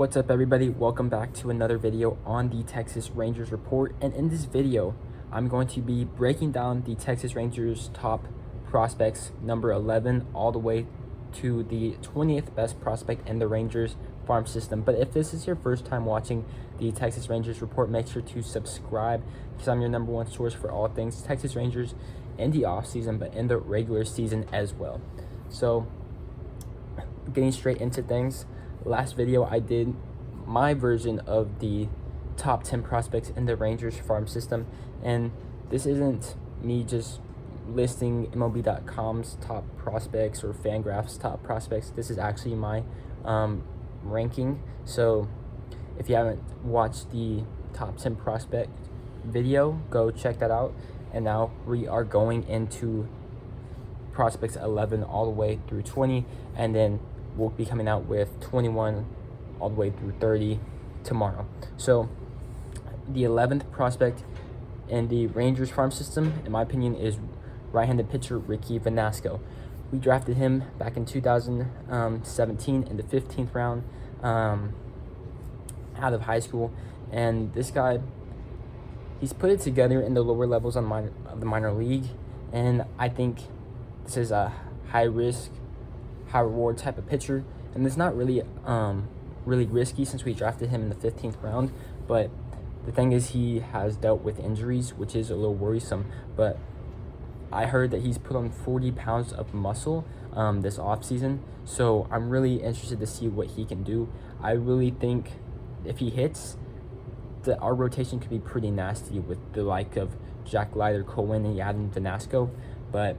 What's up, everybody? Welcome back to another video on the Texas Rangers report. And in this video, I'm going to be breaking down the Texas Rangers top prospects, number 11 all the way to the 20th best prospect in the Rangers farm system. But if this is your first time watching the Texas Rangers report, make sure to subscribe, because I'm your number one source for all things Texas Rangers in the off season, but in the regular season as well. So getting straight into things, last video I did my version of the top 10 prospects in the Rangers farm system, and this isn't me just listing MLB.com's top prospects or Fangraph's top prospects. This is actually my ranking. So if you haven't watched the top 10 prospect video, go check that out. And now we are going into prospects 11 all the way through 20, and then we'll be coming out with 21 all the way through 30 tomorrow. So the 11th prospect in the Rangers farm system, in my opinion, is right-handed pitcher Ricky Venasco. We drafted him back in 2017 in the 15th round out of high school, and this guy, he's put it together in the lower levels of the minor league, and I think this is a high risk, high reward type of pitcher, and it's not really really risky since we drafted him in the 15th round. But the thing is, he has dealt with injuries, which is a little worrisome. But I heard that he's put on 40 pounds of muscle this offseason, so I'm really interested to see what he can do. I really think if he hits, that our rotation could be pretty nasty with the like of Jack Leiter, Cohen, and Adam Venasco. But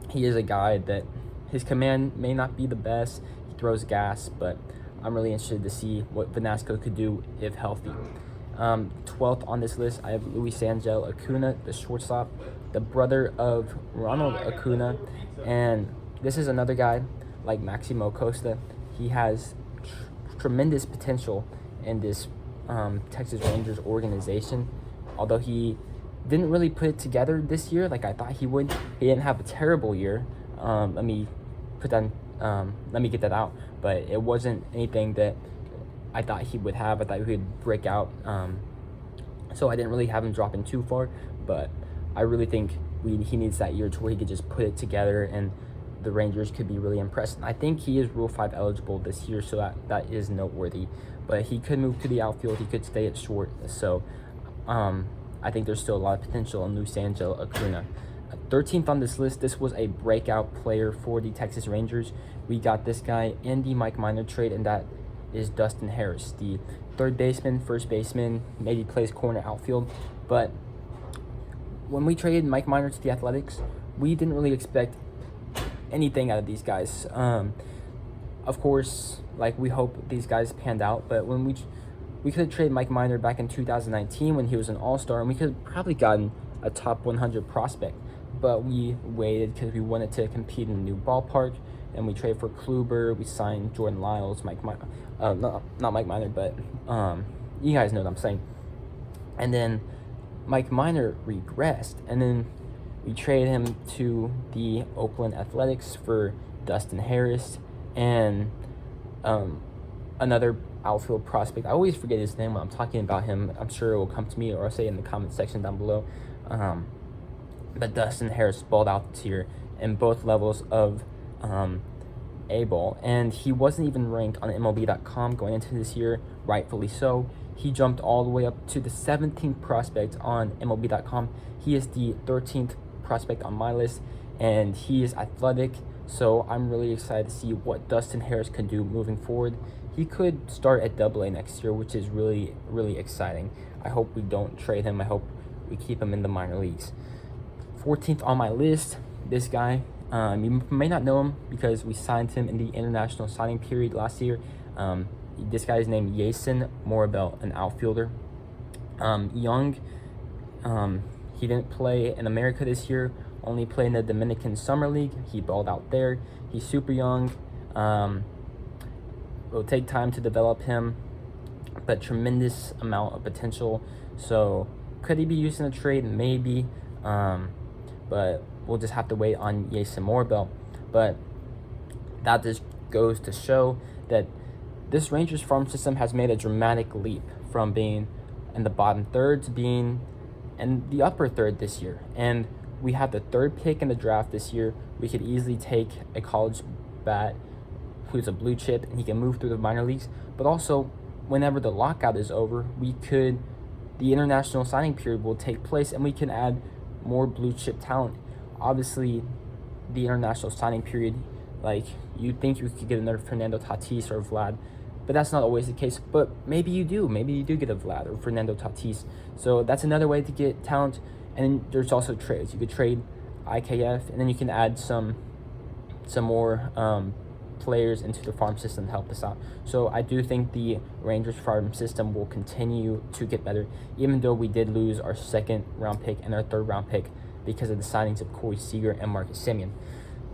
he is a guy that his command may not be the best. He throws gas, but I'm really interested to see what Venasco could do if healthy. 12th on this list, I have Luis Angel Acuna, the shortstop, the brother of Ronald Acuna. And this is another guy like Maximo Costa. He has tremendous potential in this Texas Rangers organization. Although he didn't really put it together this year like I thought he would. He didn't have a terrible year. Let me get that out. But it wasn't anything that I thought he would have. I thought he would break out. So I didn't really have him dropping too far. But I really think he needs that year to where he could just put it together, and the Rangers could be really impressed. And I think he is Rule 5 eligible this year, so that is noteworthy. But he could move to the outfield. He could stay at short. So I think there's still a lot of potential in Luis Angel Acuna. 13th on this list, this was a breakout player for the Texas Rangers. We got this guy in the Mike Minor trade, and that is Dustin Harris, the third baseman, first baseman, maybe plays corner outfield. But when we traded Mike Minor to the Athletics, we didn't really expect anything out of these guys. Of course, like, we hope these guys panned out, but when we could have traded Mike Minor back in 2019 when he was an all-star, and we could have probably gotten a top 100 prospect. But we waited because we wanted to compete in a new ballpark, and we traded for Kluber. We signed Jordan Lyles, not Mike Minor, but you guys know what I'm saying. And then Mike Minor regressed, and then we traded him to the Oakland Athletics for Dustin Harris and another outfield prospect. I always forget his name when I'm talking about him. I'm sure it will come to me, or I'll say it in the comment section down below. But Dustin Harris balled out this year in both levels of A-ball, and he wasn't even ranked on MLB.com going into this year, rightfully so. He jumped all the way up to the 17th prospect on MLB.com. He is the 13th prospect on my list, and he is athletic, so I'm really excited to see what Dustin Harris can do moving forward. He could start at AA next year, which is really, really exciting. I hope we don't trade him. I hope we keep him in the minor leagues. 14th on my list, this guy, you may not know him because we signed him in the international signing period last year. This guy is named Jason Morabel, an outfielder. Young, he didn't play in America this year, only played in the Dominican Summer League. He balled out there. He's super young. It'll take time to develop him, but tremendous amount of potential. So could he be used in a trade? Maybe. But we'll just have to wait on Jason Morabel. But that just goes to show that this Rangers farm system has made a dramatic leap from being in the bottom third to being in the upper third this year. And we have the third pick in the draft this year. We could easily take a college bat who's a blue chip and he can move through the minor leagues. But also, whenever the lockout is over, the international signing period will take place and we can add more blue chip talent. Obviously, the international signing period, like, you'd think you could get another Fernando Tatis or Vlad, but that's not always the case. But maybe you do. Maybe you do get a Vlad or Fernando Tatis. So that's another way to get talent. And then there's also trades. You could trade IKF, and then you can add some more players into the farm system to help us out. So I do think the Rangers farm system will continue to get better, even though we did lose our second round pick and our third round pick because of the signings of Corey Seager and Marcus Semien.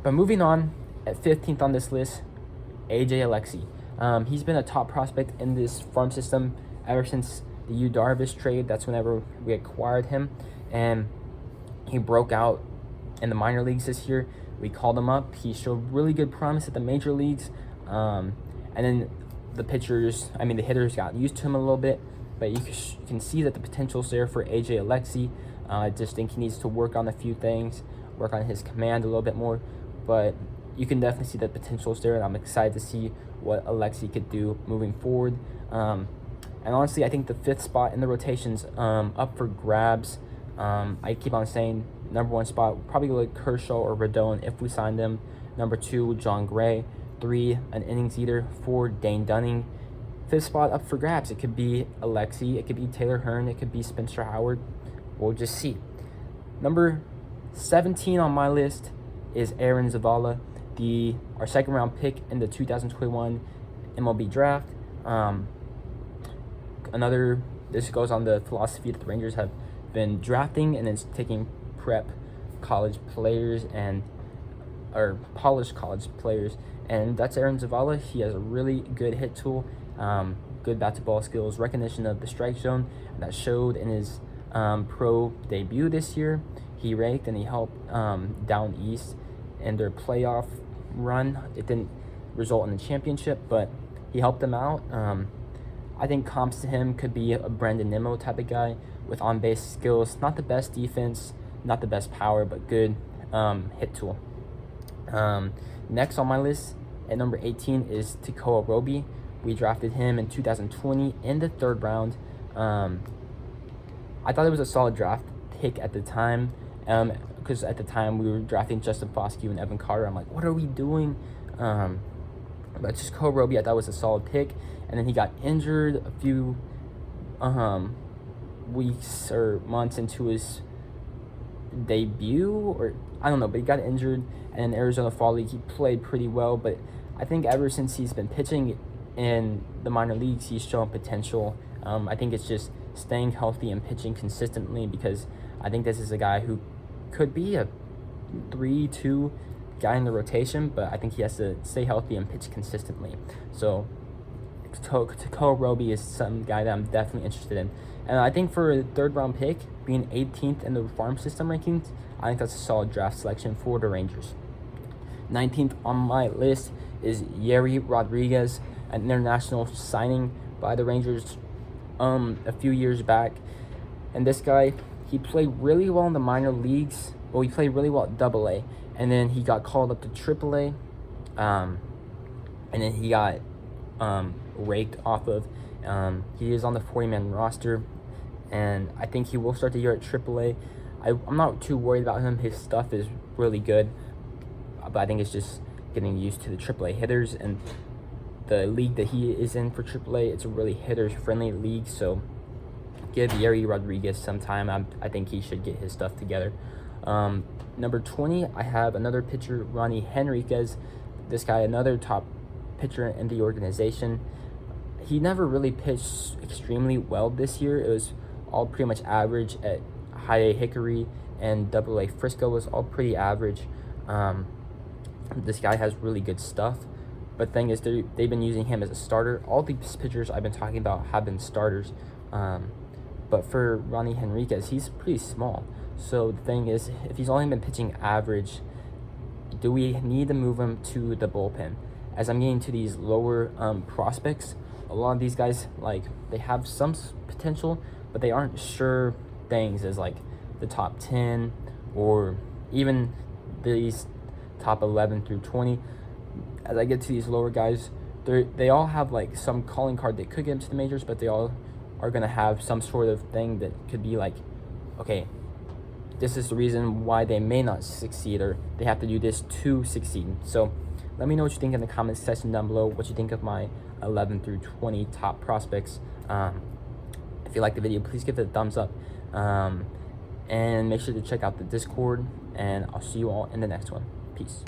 But moving on, at 15th on this list, AJ Alexy. He's been a top prospect in this farm system ever since the Yu Darvish trade. That's whenever we acquired him, and he broke out in the minor leagues this year. We called him up. He showed really good promise at the major leagues, and then the hitters got used to him a little bit, but you can see that the potential's there for AJ Alexy. I just think he needs to work on a few things, work on his command a little bit more, but you can definitely see that potential's there, and I'm excited to see what Alexy could do moving forward. And honestly, I think the 5th spot in the rotation's up for grabs. I keep on saying number 1 spot, probably like Kershaw or Rodon if we signed them. Number 2, John Gray. 3, an innings eater. 4, Dane Dunning. 5th spot up for grabs. It could be Alexy, it could be Taylor Hearn, it could be Spencer Howard. We'll just see. Number 17 on my list is Aaron Zavala, our second round pick in the 2021 MLB draft. This goes on the philosophy that the Rangers have been drafting and it's taking prep college players or polished college players, and that's Aaron Zavala. He has a really good hit tool, good bat-to-ball skills, recognition of the strike zone, and that showed in his pro debut this year. He raked and he helped down east in their playoff run. It didn't result in the championship, but he helped them out. I think comps to him could be a Brandon Nimmo type of guy with on-base skills. Not the best defense, not the best power, but good hit tool. Next on my list at number 18 is Tekoa Roby. We drafted him in 2020 in the 3rd round. I thought it was a solid draft pick at the time, because at the time we were drafting Justin Foscue and Evan Carter. I'm like, what are we doing? But just Tekoa Roby, I thought was a solid pick, and then he got injured a few weeks or months into his debut, or I don't know, but he got injured, and in Arizona Fall League he played pretty well, but I think ever since he's been pitching in the minor leagues, he's shown potential. I think it's just staying healthy and pitching consistently, because I think this is a guy who could be a 3-2 guy in the rotation, but I think he has to stay healthy and pitch consistently. So Tekoa Roby is some guy that I'm definitely interested in. And I think for a 3rd round pick, being 18th in the farm system rankings, I think that's a solid draft selection for the Rangers. 19th on my list is Yerry Rodriguez, an international signing by the Rangers a few years back. And this guy, he played really well in the minor leagues. Well, he played really well at AA, and then he got called up to AAA, and then he got raked off of. He is on the 40-man roster, and I think he will start the year at AAA. I'm not too worried about him. His stuff is really good, but I think it's just getting used to the AAA hitters, and the league that he is in for AAA, it's a really hitters-friendly league, so give Yerry Rodriguez some time. I think he should get his stuff together. Number 20, I have another pitcher, Ronnie Henriquez. This guy, another top pitcher in the organization. He never really pitched extremely well this year. It was all pretty much average at High A Hickory, and AA Frisco was all pretty average. This guy has really good stuff, but the thing is, they've been using him as a starter. All these pitchers I've been talking about have been starters, but for Ronnie Henriquez, he's pretty small. So the thing is, if he's only been pitching average, do we need to move him to the bullpen? as I'm getting to these lower prospects, a lot of these guys, like, they have some potential, but they aren't sure things as like the top 10 or even these top 11 through 20. As I get to these lower guys, they all have like some calling card that could get into the majors, but they all are going to have some sort of thing that could be like, okay, this is the reason why they may not succeed, or they have to do this to succeed. So let me know what you think in the comments section down below, what you think of my 11 through 20 top prospects. If you like the video, please give it a thumbs up, and make sure to check out the Discord, and I'll see you all in the next one. Peace.